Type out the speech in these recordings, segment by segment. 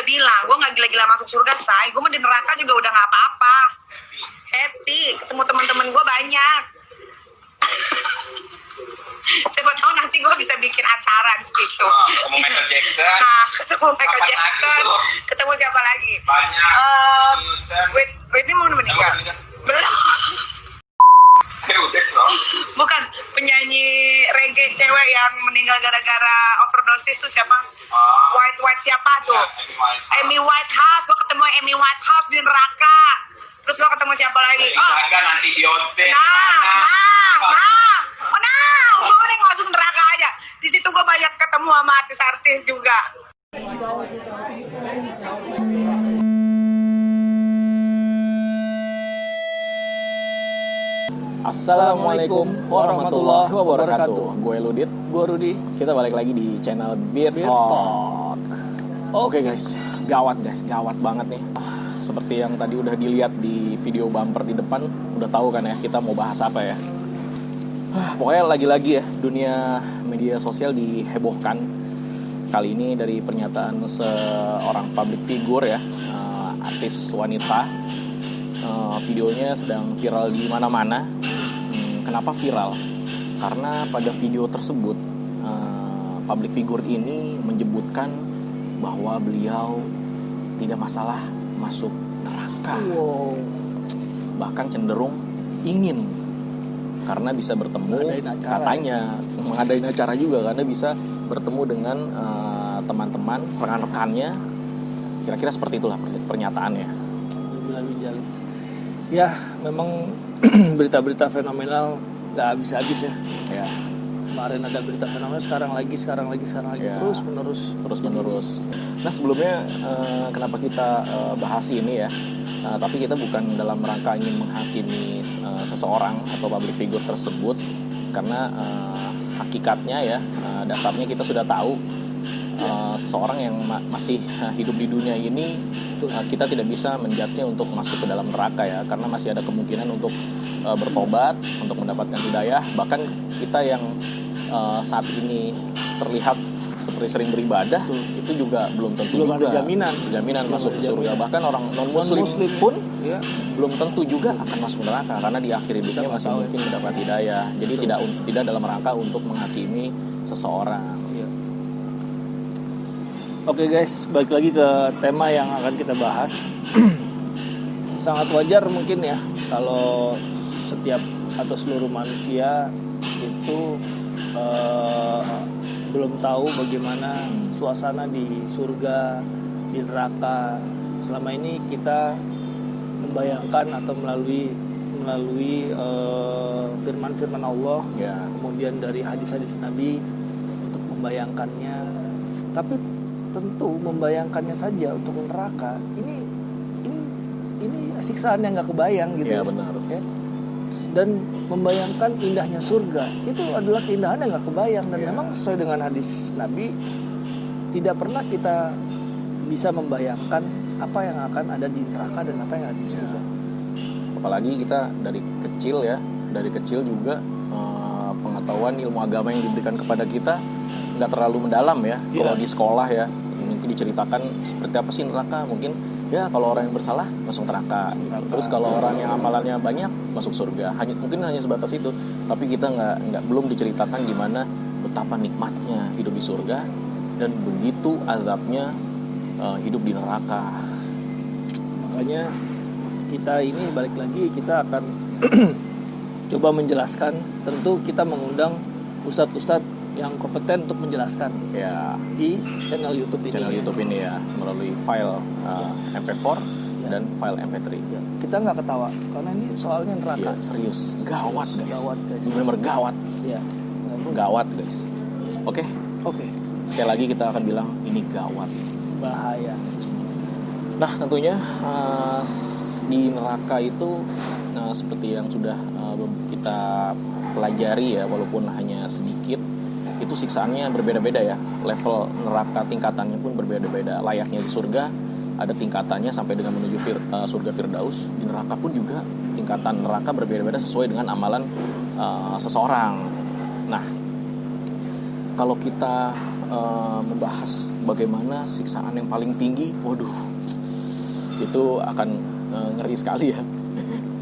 bilang, gue nggak gila-gila masuk surga, say. Gue mah di neraka juga udah nggak apa-apa. Happy, ketemu teman-teman gue banyak. Siapa tahu nanti gue bisa bikin acara di situ. Ketemu Michael Jackson. Nah, ketemu Michael Kapan Jackson. lagi Ketemu siapa lagi? Banyak. Whitney mau meninggal? Belum. Udah dong. Bukan, penyanyi reggae cewek yang meninggal gara-gara overdosis tuh siapa? White siapa tuh? Amy Whitehouse. Gue ketemu Amy Whitehouse di neraka. Terus gue ketemu siapa lagi? Kan nanti Beyonce. Gue mending masuk neraka aja. Di situ gue banyak ketemu sama artis-artis juga. Assalamualaikum warahmatullahi wabarakatuh. Gue Ludit, gue Rudi. kita balik lagi di channel Beer Talk. Oke guys, gawat banget nih. Seperti yang tadi udah dilihat di video bumper di depan, udah tahu kan ya kita mau bahas apa ya. Pokoknya lagi-lagi ya, dunia media sosial dihebohkan. Kali ini dari pernyataan seorang public figure ya, artis wanita. Videonya sedang viral di mana-mana. Kenapa viral? Karena pada video tersebut public figure ini menyebutkan bahwa beliau tidak masalah masuk neraka. Bahkan cenderung ingin, karena bisa bertemu, katanya mengadain acara juga karena bisa bertemu dengan teman-teman, rekan-rekannya. Kira-kira seperti itulah pernyataannya. Ya, memang berita-berita fenomenal nggak habis-habis ya. Ya. Kemarin ada berita fenomenal, sekarang lagi, Ya. terus menerus. Nah, sebelumnya kenapa kita bahas ini ya? Tapi kita bukan dalam rangka ingin menghakimi seseorang atau public figure tersebut, karena hakikatnya ya, dasarnya kita sudah tahu. Seseorang yang masih hidup di dunia ini, kita tidak bisa menjudge-nya untuk masuk ke dalam neraka ya, karena masih ada kemungkinan untuk bertobat, untuk mendapatkan hidayah. Bahkan kita yang saat ini terlihat seperti sering beribadah, itu juga belum tentu belum juga ada jaminan masuk ke surga. Bahkan orang non-muslim pun ya, belum tentu juga akan masuk neraka, karena di akhir hidupnya masih mungkin mendapat hidayah. Jadi tidak dalam rangka untuk menghakimi seseorang. Oke guys, balik lagi ke tema yang akan kita bahas. Sangat wajar mungkin ya kalau setiap atau seluruh manusia itu belum tahu bagaimana suasana di surga, di neraka. Selama ini kita membayangkan atau melalui firman-firman Allah, Ya. kemudian dari hadis-hadis Nabi untuk membayangkannya. Tapi tentu membayangkannya saja untuk neraka ini siksaan yang nggak kebayang gitu Ya, benar. ya. Dan membayangkan indahnya surga itu adalah keindahan yang nggak kebayang, dan memang sesuai dengan hadis Nabi tidak pernah kita bisa membayangkan apa yang akan ada di neraka dan apa yang ada di surga. Apalagi kita dari kecil juga pengetahuan ilmu agama yang diberikan kepada kita nggak terlalu mendalam ya. Kalau di sekolah ya mungkin diceritakan seperti apa sih neraka, mungkin ya kalau orang yang bersalah masuk neraka. Terus kalau orang yang amalannya banyak masuk surga. Mungkin hanya sebatas itu. Tapi kita belum diceritakan gimana betapa nikmatnya hidup di surga dan begitu azabnya hidup di neraka. Makanya kita ini balik lagi, kita akan coba menjelaskan. Tentu kita mengundang ustadz-ustadz yang kompeten untuk menjelaskan Ya, di channel YouTube ini. Ya, melalui file MP4 dan file MP3. Ya, kita nggak ketawa karena ini soalnya neraka. Ya, serius, gawat guys. Benar-benar gawat. Ya, Gawat guys. Oke. Sekali lagi kita akan bilang ini gawat, bahaya. Nah, tentunya di neraka itu seperti yang sudah kita pelajari ya, walaupun hanya sedikit, itu siksaannya berbeda-beda ya. Level neraka tingkatannya pun berbeda-beda. Layaknya di surga ada tingkatannya sampai dengan menuju surga Firdaus. Di neraka pun juga tingkatan neraka berbeda-beda sesuai dengan amalan seseorang. Nah, kalau kita membahas bagaimana siksaan yang paling tinggi. Waduh, itu akan ngeri sekali ya.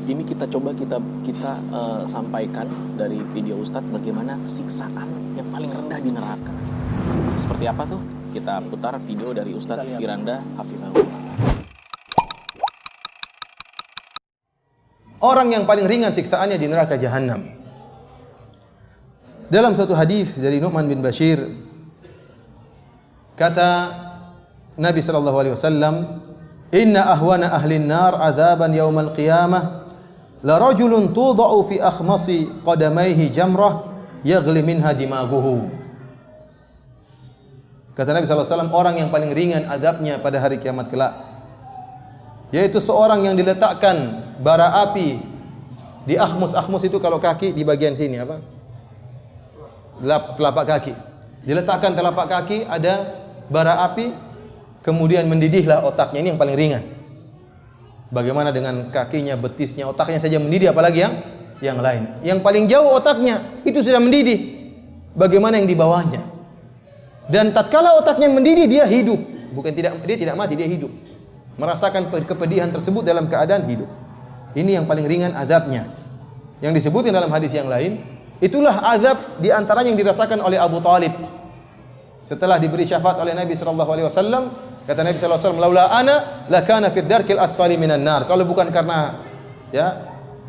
Ini kita coba kita sampaikan dari video Ustadz bagaimana siksaan yang paling rendah di neraka. Seperti apa tuh? Kita putar video dari Ustadz Firanda Hafizahullah. Orang yang paling ringan siksaannya di neraka Jahannam. Dalam suatu hadis dari Nu'man bin Bashir, kata Nabi sallallahu alaihi wasallam, "Inna ahwana ahlin nar adzaban yaumal qiyamah la rajulun tudau fi akhmasi qadamaihi jamrah yaghli minha dimaguhu." Kata Nabi sallallahu alaihi wasallam, orang yang paling ringan azabnya pada hari kiamat kelak yaitu seorang yang diletakkan bara api di akhmus. Akhmus itu kalau kaki di bagian sini apa? Telapak kaki. Diletakkan telapak kaki ada bara api, kemudian mendidihlah otaknya. Ini yang paling ringan. Bagaimana dengan kakinya, betisnya, otaknya saja mendidih, apalagi yang lain. Yang paling jauh otaknya itu sudah mendidih. Bagaimana yang di bawahnya? Dan tatkala otaknya mendidih, dia hidup. Dia tidak mati, dia hidup. Merasakan kepedihan tersebut dalam keadaan hidup. Ini yang paling ringan azabnya. Yang disebutkan dalam hadis yang lain, itulah azab di antaranya yang dirasakan oleh Abu Talib. Setelah diberi syafaat oleh Nabi sallallahu alaihi wasallam, kata Nabi sallallahu alaihi wasallam, "Laula ana lakana fid darkil asfali minan nar." Kalau bukan karena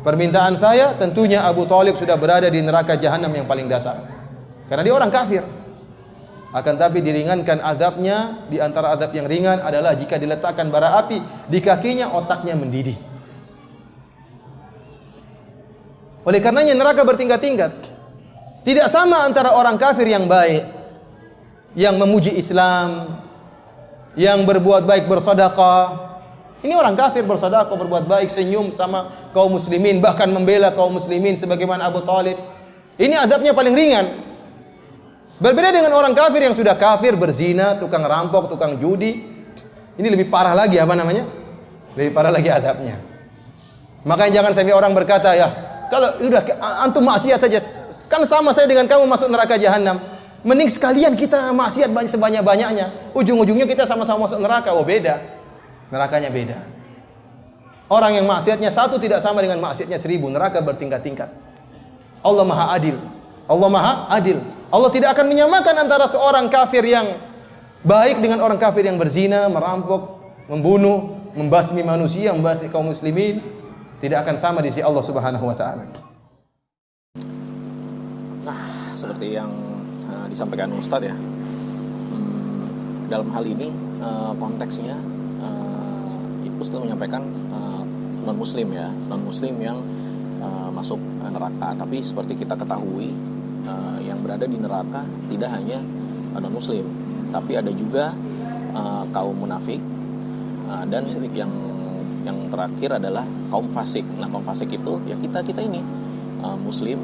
permintaan saya, tentunya Abu Talib sudah berada di neraka Jahannam yang paling dasar. Karena dia orang kafir. Akan tapi diringankan azabnya. Di antara azab yang ringan adalah jika diletakkan bara api di kakinya, otaknya mendidih. Oleh karenanya neraka bertingkat-tingkat. Tidak sama antara orang kafir yang baik, yang memuji Islam, yang berbuat baik, bersedekah. Ini orang kafir bersedekah, berbuat baik, senyum sama kaum muslimin, bahkan membela kaum muslimin sebagaimana Abu Talib. Ini azabnya paling ringan. Berbeda dengan orang kafir yang sudah kafir, berzina, tukang rampok, tukang judi. Ini lebih parah lagi lebih parah lagi azabnya. Makanya jangan sampai orang berkata, ya kalau udah antum maksiat saja, kan sama saya dengan kamu masuk neraka Jahannam. Mending sekalian kita maksiat sebanyak-banyaknya. Ujung-ujungnya kita sama-sama masuk neraka. Oh beda, nerakanya beda. Orang yang maksiatnya satu tidak sama dengan maksiatnya 1000. Neraka bertingkat-tingkat. Allah Maha Adil. Allah Maha Adil. Allah tidak akan menyamakan antara seorang kafir yang baik dengan orang kafir yang berzina, merampok, membunuh, membasmi manusia, membasmi kaum muslimin. Tidak akan sama di sisi Allah Subhanahu wa taala. Nah, seperti yang disampaikan Ustadz ya. Dalam hal ini konteksnya Ustadz menyampaikan non-muslim ya, non-muslim yang masuk neraka. Tapi seperti kita ketahui, yang berada di neraka tidak hanya non-muslim, tapi ada juga kaum munafik dan yang terakhir adalah kaum fasik. Nah, kaum fasik itu ya kita ini muslim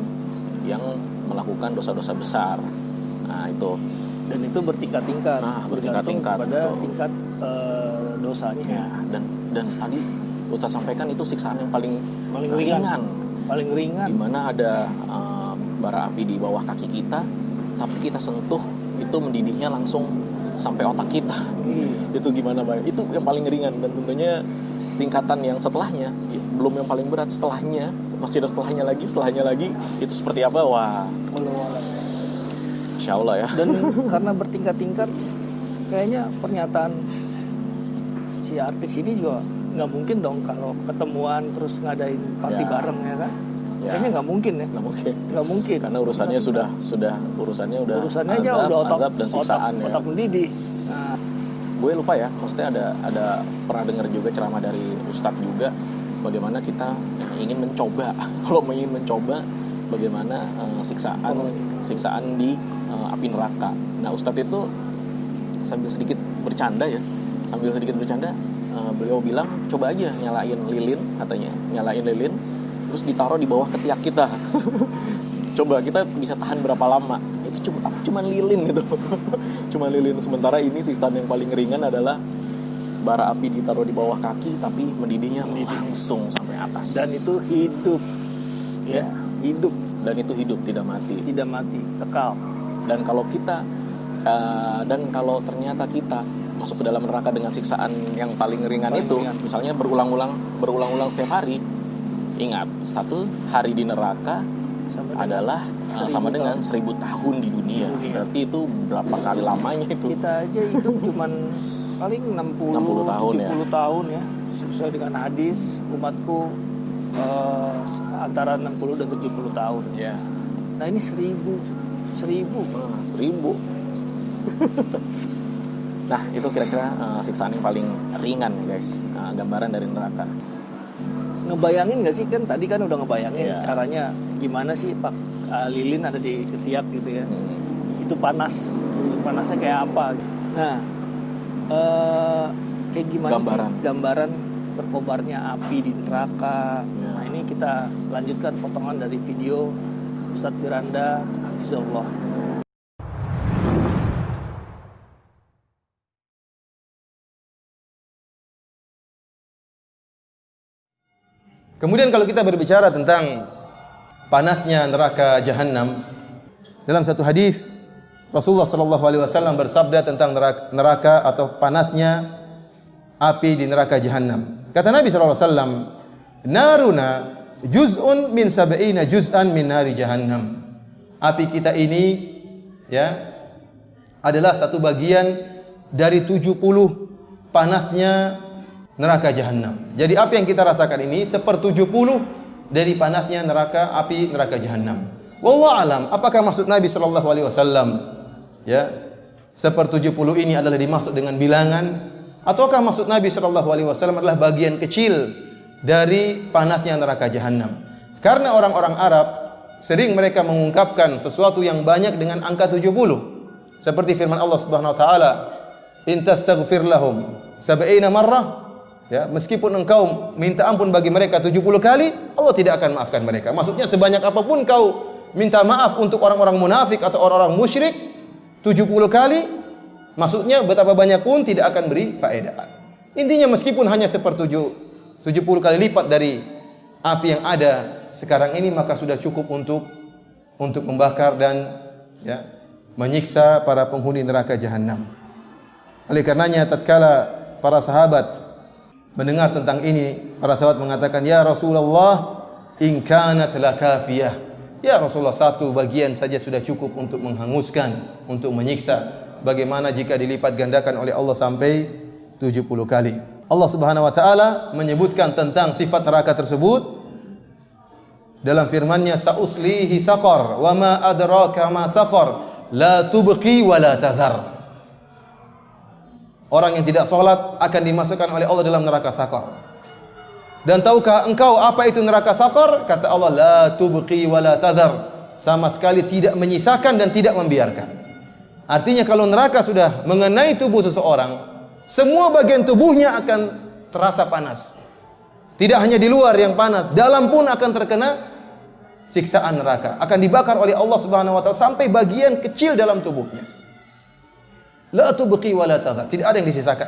yang melakukan dosa-dosa besar. Nah, itu Dan itu bertingkat-tingkat. Bertingkat-tingkat pada betul. tingkat dosanya. Ya, dan tadi Ustaz sampaikan itu siksaan yang paling ringan. Paling ringan. Di mana ada bara api di bawah kaki kita, tapi kita sentuh itu mendidihnya langsung sampai otak kita. Itu gimana Bang? Itu yang paling ringan, dan tentunya tingkatan yang setelahnya belum yang paling berat, setelahnya masih ada setelahnya lagi itu seperti apa? Wah, Masya Allah ya. Dan karena bertingkat-tingkat, kayaknya pernyataan si artis ini juga nggak mungkin dong kalau ketemuan terus ngadain party bareng ya kan? Kayaknya nggak mungkin ya. Nggak mungkin. Karena urusannya urusannya aja udah azab dan siksaan ya. Otak mendidih. Nah, gue lupa ya, maksudnya ada pernah dengar juga ceramah dari Ustadz juga bagaimana kita ingin mencoba bagaimana siksaan di api neraka. Nah, Ustadz itu sambil sedikit bercanda beliau bilang coba aja nyalain lilin terus ditaruh di bawah ketiak kita. Coba kita bisa tahan berapa lama? Itu cuma lilin gitu. Cuma lilin. Sementara ini siksaan yang paling ringan adalah bara api ditaruh di bawah kaki tapi mendidihnya langsung sampai atas. dan itu hidup. Hidup. Dan itu hidup, tidak mati. Tidak mati, kekal. Dan kalau kita Dan kalau ternyata kita masuk ke dalam neraka dengan siksaan yang paling ringan itu, misalnya berulang-ulang setiap hari, ingat, 1 hari di neraka adalah sama dengan 1000 tahun di dunia. Berarti itu berapa kali lamanya itu? Kita aja hidup cuman paling 60 tahun 70 tahun ya. Sesuai dengan hadis, umatku antara 60 dan 70 tahun. Ya. Nah ini 1000. 1000. Nah itu kira-kira siksaan yang paling ringan guys, gambaran dari neraka. Ngebayangin nggak sih, kan tadi kan udah ngebayangin Iya. caranya gimana sih Pak lilin ada di ketiak gitu ya. Itu panasnya kayak apa? Nah kayak gimana Gambaran. sih gambaran berkobarnya api di neraka. Ya. Nah ini kita lanjutkan potongan dari video Ustadz Firanda Hafizahullah. Kemudian kalau kita berbicara tentang panasnya neraka Jahannam, dalam satu hadis Rasulullah sallallahu alaihi wasallam bersabda tentang neraka atau panasnya api di neraka Jahannam. Kata Nabi sallallahu alaihi wasallam, "Naruna juz'un min sab'ina juz'an min nari Jahannam." Api kita ini ya adalah satu bagian dari 70 panasnya neraka Jahannam. Jadi apa yang kita rasakan ini 1/70 dari panasnya api neraka Jahannam. Wallahu alam, apakah maksud Nabi sallallahu alaihi wasallam ya 1/70 ini adalah dimaksud dengan bilangan, ataukah maksud Nabi sallallahu alaihi wasallam adalah bagian kecil dari panasnya neraka Jahannam? Karena orang-orang Arab sering mereka mengungkapkan sesuatu yang banyak dengan angka 70. Seperti firman Allah Subhanahu wa taala, "In tastaghfir lahum 70 marrah." Ya, meskipun engkau minta ampun bagi mereka 70 kali, Allah tidak akan maafkan mereka. Maksudnya sebanyak apapun kau minta maaf untuk orang-orang munafik atau orang-orang musyrik 70 kali, maksudnya betapa banyak pun tidak akan beri faedah. Intinya meskipun hanya 70 kali lipat dari api yang ada sekarang ini, maka sudah cukup untuk membakar dan ya, menyiksa para penghuni neraka Jahannam. Oleh karenanya tatkala para sahabat mendengar tentang ini, para sahabat mengatakan, "Ya Rasulullah, in kanat lakafiyah." Ya Rasulullah, 1 bagian saja sudah cukup untuk menghanguskan, untuk menyiksa. Bagaimana jika dilipat gandakan oleh Allah sampai 70 kali? Allah Subhanahu wa taala menyebutkan tentang sifat neraka tersebut dalam firman-Nya, "Sa'uslihi saqar, wa ma adraka ma saqar, la tubqi wa la tadhar." Orang yang tidak sholat akan dimasukkan oleh Allah dalam neraka Saqar. Dan tahukah engkau apa itu neraka Saqar? Kata Allah, la tubqi wa la tadhar. Sama sekali tidak menyisakan dan tidak membiarkan. Artinya kalau neraka sudah mengenai tubuh seseorang, semua bagian tubuhnya akan terasa panas. Tidak hanya di luar yang panas, dalam pun akan terkena siksaan neraka. Akan dibakar oleh Allah Subhanahu wa taala sampai bagian kecil dalam tubuhnya. La tubqi wa la tadhar. Tidak ada yang disisakan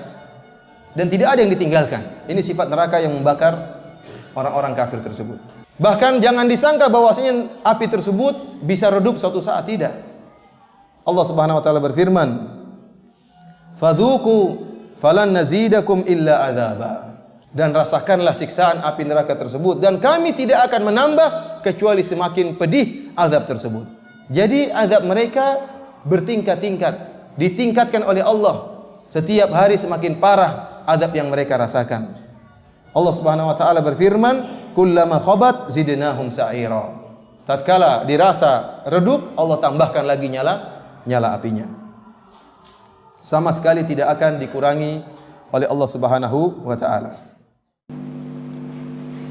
dan tidak ada yang ditinggalkan. Ini sifat neraka yang membakar orang-orang kafir tersebut. Bahkan jangan disangka bahwasanya api tersebut bisa redup suatu saat, tidak. Allah Subhanahu wa taala berfirman, "Fadzuqu falan nazidakum illa adzaba." Dan rasakanlah siksaan api neraka tersebut dan kami tidak akan menambah kecuali semakin pedih azab tersebut. Jadi azab mereka bertingkat-tingkat, ditingkatkan oleh Allah. Setiap hari semakin parah azab yang mereka rasakan. Allah Subhanahu wa taala berfirman, "Kullama khabat zidnahum sa'ira." Tatkala dirasa redup, Allah tambahkan lagi nyala apinya. Sama sekali tidak akan dikurangi oleh Allah Subhanahu wa taala.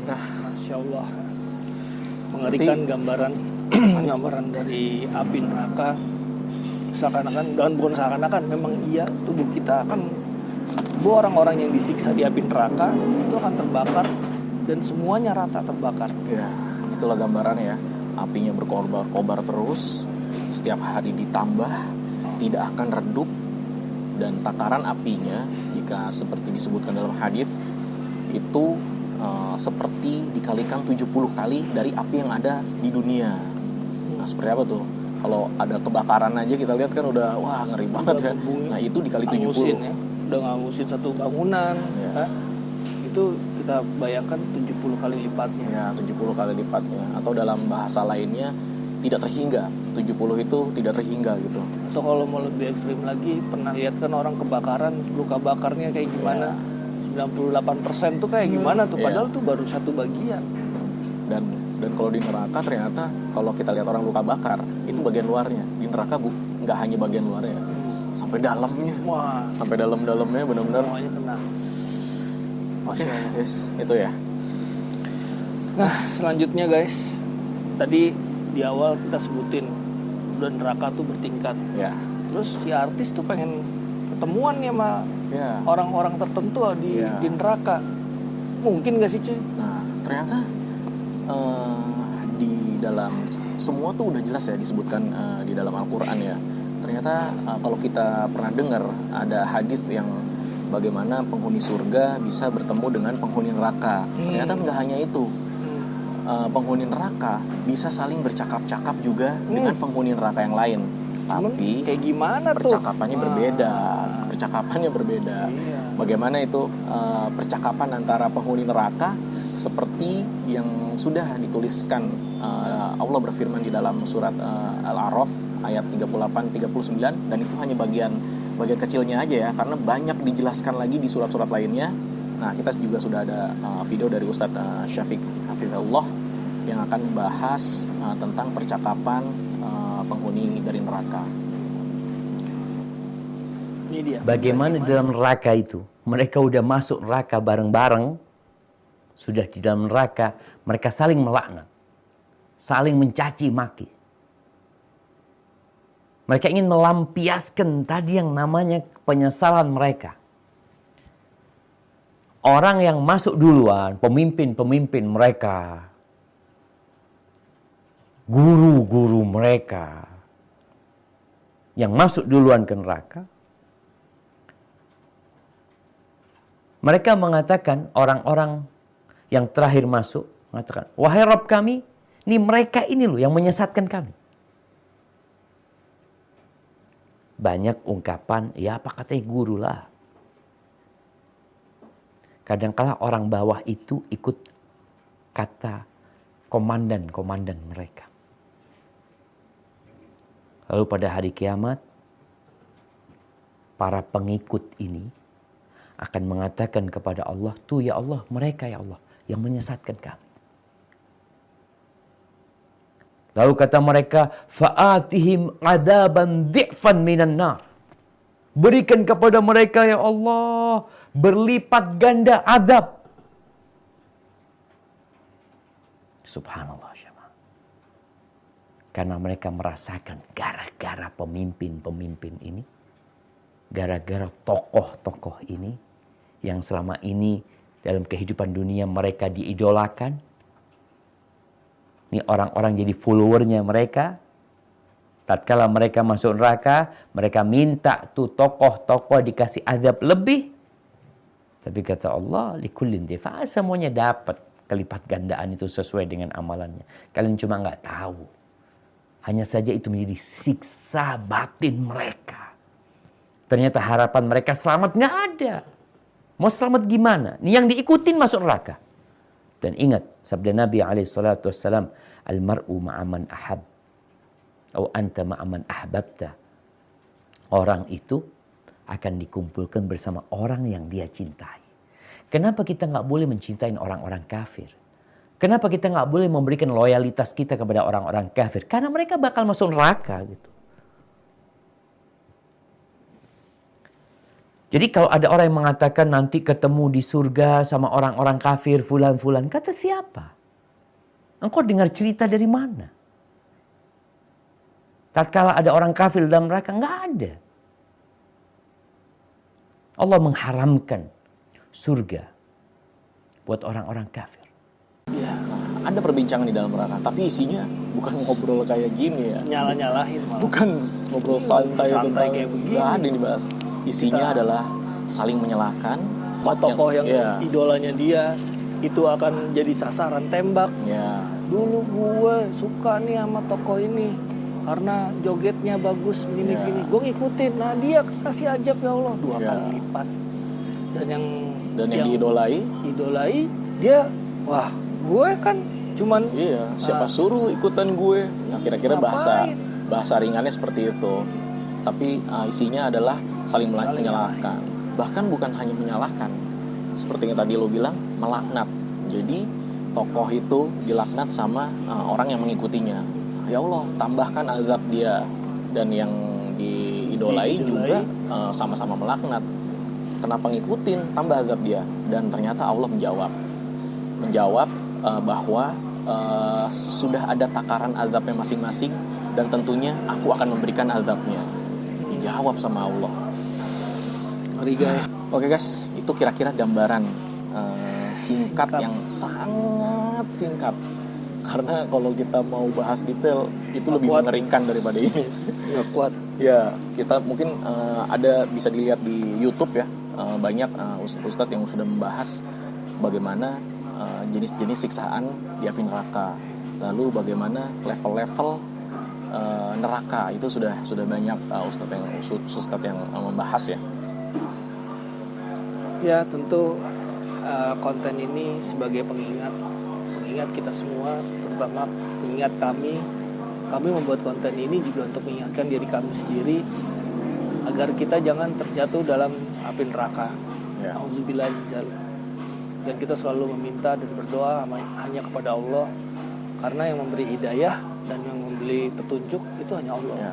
Nah, Masya Allah, mengerikan gambaran dari api neraka. Seakan-akan, dan bukan seakan-akan, memang iya, tubuh kita akan, orang-orang yang disiksa di api neraka itu akan terbakar dan semuanya rata terbakar. Ya, itulah gambarannya ya. Apinya berkobar terus, setiap hari ditambah, tidak akan redup, dan takaran apinya jika seperti disebutkan dalam hadis itu seperti dikalikan 70 kali dari api yang ada di dunia. Nah, seperti apa tuh? Kalau ada kebakaran aja kita lihat kan udah wah ngeri banget ya. Nah itu dikali 70. Angusin, ya. Udah ngangusin satu bangunan. Ya. Ya. Itu kita bayangkan 70 kali lipatnya. Ya 70 kali lipatnya. Atau dalam bahasa lainnya tidak terhingga. 70 itu tidak terhingga gitu. Atau kalau mau lebih ekstrim lagi, pernah lihat kan orang kebakaran, luka bakarnya kayak gimana? 98% tuh kayak gimana tuh? Padahal tuh baru satu bagian. Dan kalau di neraka ternyata kalau kita lihat orang luka bakar itu bagian luarnya. Di neraka nggak hanya bagian luarnya, sampai dalamnya. Wah, Sampai dalam-dalamnya benar-benar. semuanya kena. Oke, yes, itu ya. Nah, selanjutnya guys, tadi di awal kita sebutin udah neraka tuh bertingkat. Ya. Terus si artis tuh pengen ketemuan nih sama Ya. orang-orang tertentu di neraka. Mungkin gak sih cuy? Nah, ternyata di dalam semua tuh udah jelas ya disebutkan di dalam Al-Quran ya. Ternyata kalau kita pernah dengar ada hadis yang bagaimana penghuni surga bisa bertemu dengan penghuni neraka. Ternyata nggak hanya itu. Penghuni neraka bisa saling bercakap-cakap juga dengan penghuni neraka yang lain. Tapi kayak gimana tuh? Percakapannya berbeda. Percakapannya berbeda. Iya. Bagaimana itu percakapan antara penghuni neraka seperti yang sudah dituliskan Allah berfirman di dalam surat Al-A'raf ayat 38-39, dan itu hanya bagian kecilnya aja ya, karena banyak dijelaskan lagi di surat-surat lainnya. Nah, kita juga sudah ada video dari Ustadz Syafiq Hafizahullah yang akan membahas tentang percakapan penghuni dari neraka. Ini dia. Bagaimana di dalam neraka itu? Mereka udah masuk neraka bareng-bareng. Sudah di dalam neraka, mereka saling melaknat. Saling mencaci maki. Mereka ingin melampiaskan tadi yang namanya penyesalan mereka. Orang yang masuk duluan, pemimpin-pemimpin mereka, guru-guru mereka, yang masuk duluan ke neraka, mereka mengatakan, orang-orang yang terakhir masuk, mengatakan, wahai Rabb kami, ini mereka ini loh yang menyesatkan kami. Banyak ungkapan, ya apa katanya guru lah. Kadangkala orang bawah itu ikut kata komandan-komandan mereka. Lalu pada hari kiamat, para pengikut ini akan mengatakan kepada Allah, tuh ya Allah, mereka ya Allah yang menyesatkan kami. Lalu kata mereka, fa'atihim adaban dhi'fan minan nar. Berikan kepada mereka ya Allah berlipat ganda azab. Subhanallah syama. Karena mereka merasakan gara-gara pemimpin-pemimpin ini, gara-gara tokoh-tokoh ini yang selama ini dalam kehidupan dunia mereka diidolakan. Ini orang-orang jadi followernya mereka. Tatkala mereka masuk neraka, mereka minta tuh tokoh-tokoh dikasih azab lebih. Tapi kata Allah, likullin difa, semuanya dapat kelipat gandaan itu sesuai dengan amalannya. Kalian cuma nggak tahu. Hanya saja itu menjadi siksa batin mereka. Ternyata harapan mereka selamat nggak ada. Mau selamat gimana? Ini yang diikutin masuk neraka. Dan ingat sabda Nabi SAW, al-mar'u ma'aman ahab. Atau anta ma'aman ahbabta. Orang itu akan dikumpulkan bersama orang yang dia cintai. Kenapa kita nggak boleh mencintai orang-orang kafir? Kenapa kita nggak boleh memberikan loyalitas kita kepada orang-orang kafir? Karena mereka bakal masuk neraka gitu. Jadi kalau ada orang yang mengatakan nanti ketemu di surga sama orang-orang kafir fulan-fulan, kata siapa? Engkau dengar cerita dari mana? Tatkala ada orang kafir dalam neraka, nggak ada. Allah mengharamkan surga buat orang-orang kafir. Ya, ada perbincangan di dalam neraka, tapi isinya bukan ngobrol kayak gini ya. Nyala-nyalahin malah. Bukan ngobrol santai kayak begini. Nggak ada yang dibahas. Isinya adalah saling menyalahkan. Tokoh yang ya, idolanya dia itu akan jadi sasaran tembak. ya, Dulu gue suka nih sama tokoh ini. karena jogetnya bagus gini-gini, gue ngikutin. Nah dia kasih ajab ya Allah 2 Iya. kali lipat. Dan yang diidolai, dia, wah gue kan cuman iya, siapa suruh ikutan gue? Nah, kira-kira bahasa ringannya seperti itu. Tapi isinya adalah saling menyalahkan. Bahkan bukan hanya menyalahkan, seperti yang tadi lo bilang, melaknat. Jadi tokoh itu dilaknat sama orang yang mengikutinya. Ya Allah, tambahkan azab dia. Dan yang diidolai juga sama-sama melaknat. Kenapa ngikutin? Tambah azab dia. Dan ternyata Allah menjawab bahwa sudah ada takaran azabnya masing-masing, dan tentunya aku akan memberikan azabnya. Dijawab sama Allah. Ngeri guys. Oke guys, itu kira-kira gambaran singkat yang sangat singkat. Karena kalau kita mau bahas detail itu lebih mengerikan daripada ini. Nggak kuat. Ya, kita mungkin ada bisa dilihat di YouTube ya, banyak ustadz yang sudah membahas bagaimana jenis-jenis siksaan di api neraka. Lalu bagaimana level-level neraka itu sudah banyak ustadz yang membahas ya. Ya tentu konten ini sebagai pengingat kita semua, terutama pengingat kami membuat konten ini juga untuk mengingatkan diri kami sendiri agar kita jangan terjatuh dalam api neraka. Auzubillah min dzalik. Dan kita selalu meminta dan berdoa hanya kepada Allah, karena yang memberi hidayah dan yang memberi petunjuk itu hanya Allah. Ya.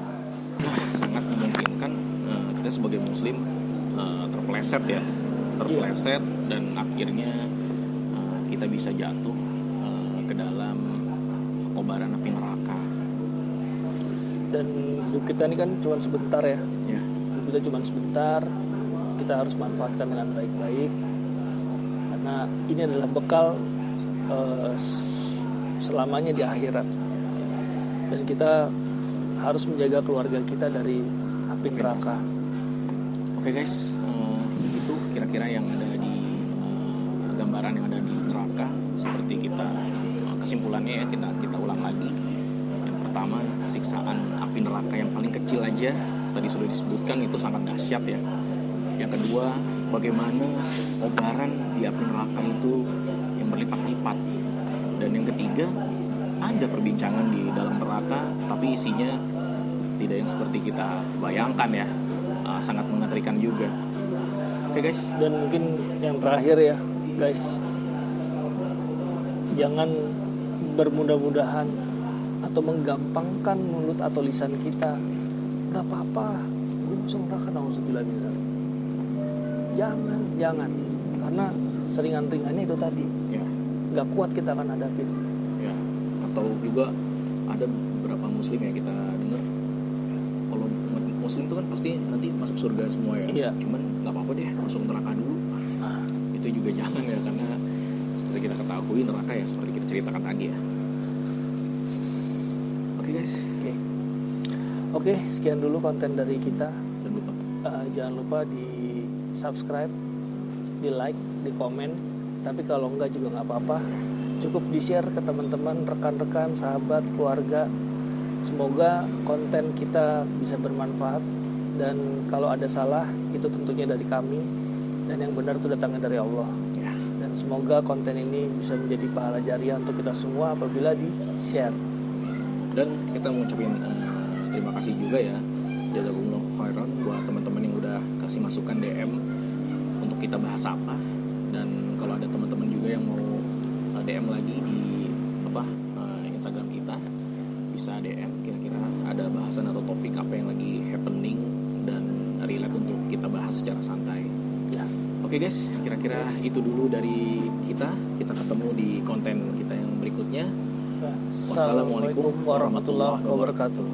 Sangat memungkinkan kita sebagai muslim terpeleset dan akhirnya kita bisa jatuh ke dalam kobaran api neraka. Dan hidup kita ini kan cuma sebentar ya. Hidup kita cuma sebentar, kita harus manfaatkan dengan baik-baik, karena ini adalah bekal selamanya di akhirat. Dan kita harus menjaga keluarga kita dari api neraka. Oke guys, itu kira-kira yang ada di gambaran yang ada di neraka. Seperti kita kesimpulannya ya, kita ulang lagi. Yang pertama, siksaan api neraka yang paling kecil aja tadi sudah disebutkan itu sangat dahsyat ya. Yang kedua, bagaimana kobaran di api neraka itu yang berlipat-lipat. Dan yang ketiga, ada perbincangan di dalam neraka, tapi isinya tidak yang seperti kita bayangkan ya, sangat mengerikan juga. Oke guys. Dan mungkin yang terakhir ya guys, jangan bermudah-mudahan atau menggampangkan mulut atau lisan kita. Gak apa-apa, gue masuk neraka, nauzubillah min dzalik. Jangan, karena seringan-ringannya itu tadi. Gak kuat kita akan hadapin. Ya. Atau juga ada beberapa muslim yang kita dengar, kalau muslim itu kan pasti nanti masuk surga semua ya. Iya. Cuman nggak apa-apa deh, masuk neraka dulu. Itu juga jangan ya, karena seperti kita ketahui neraka ya seperti kita ceritakan tadi ya. Oke guys. Oke, sekian dulu konten dari kita. Jangan lupa Jangan lupa di subscribe, di like, di komen. Tapi kalau enggak juga nggak apa-apa. Cukup di share ke teman-teman, rekan-rekan, sahabat, keluarga. Semoga konten kita bisa bermanfaat. Dan kalau ada salah, itu tentunya dari kami. Dan yang benar itu datangnya dari Allah. Dan semoga konten ini bisa menjadi pahala jariah untuk kita semua apabila di-share. Dan kita mengucapkan terima kasih juga ya, jazakumullah khairan buat teman-teman yang udah kasih masukan DM untuk kita bahas apa. Dan kalau ada teman-teman juga yang mau DM lagi di Instagram kita, bisa DM kira-kira ada bahasan atau topik apa yang lagi happening dan relate untuk kita bahas secara santai. Oke guys, kira-kira itu dulu dari kita. Kita ketemu di konten kita yang berikutnya. Wassalamualaikum warahmatullahi wabarakatuh.